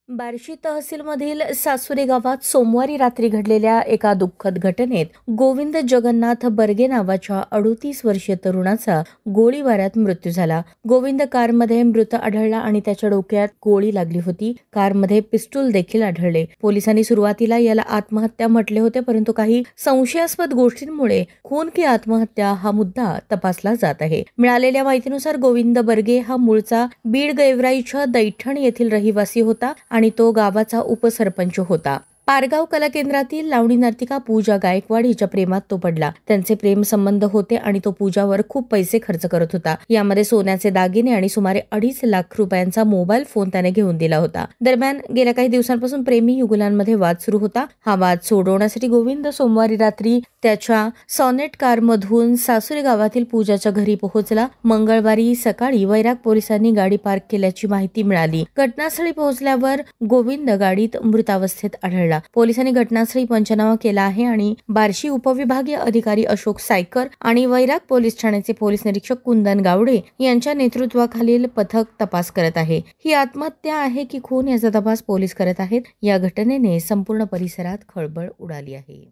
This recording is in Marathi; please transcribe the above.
बार्शी तहसीलमधील सासुरे गावात सोमवारी रात्री घडलेल्या एका दुःखद घटनेत गोविंद जगन्नाथ बर्गे नावाच्या 38 वर्षीय तरुणाचा गोळीबारात मृत्यू झाला. गोविंद कारमध्ये मृत आढळला आणि त्याच्या डोक्यात गोळी लागली होती. कारमध्ये पिस्तूल देखील आढळले. पोलिसांनी सुरुवातीला याला आत्महत्या म्हटले होते, परंतु काही संशयास्पद गोष्टींमुळे खून की आत्महत्या हा मुद्दा तपासला जात आहे. मिळालेल्या माहितीनुसार गोविंद बर्गे हा मूळचा बीड गेवराईच्या दैठण येथील रहिवासी होता आणि तो गावाचा उपसरपंच होता. पारगाव कला केंद्रातील लावणी नर्तिका पूजा गायकवाड हिच्या प्रेमात तो पडला. त्यांचे प्रेम संबंध होते आणि तो पूजावर खूप पैसे खर्च करत होता. यामध्ये सोन्याचे दागिने आणि सुमारे 2.5 लाख रुपयांचा मोबाईल फोन त्याने घेऊन दिला होता. दरम्यान गेल्या काही दिवसांपासून प्रेमी युगुलांमध्ये वाद सुरू होता. हा वाद सोडवण्यासाठी गोविंद सोमवारी रात्री त्याच्या सॉनेट कारमधून सासुरे गावातील पूजाच्या घरी पोहोचला. मंगळवारी सकाळी वैराग पोलिसांनी गाडी पार्क केल्याची माहिती मिळाली. घटनास्थळी पोहोचल्यावर गोविंद गाडीत मृतावस्थेत आढळला. पोलिसांनी घटनास्थळी पंचनामा केला आहे आणि बार्शी उपविभागीय अधिकारी अशोक सायकर आणि वैराग पोलीस ठाण्याचे पोलीस निरीक्षक कुंदन गावडे यांच्या नेतृत्वाखालील पथक तपास करत आहे. ही आत्महत्या आहे की खून याचा तपास पोलीस करत आहेत. या घटनेने संपूर्ण परिसरात खळबळ उडाली आहे.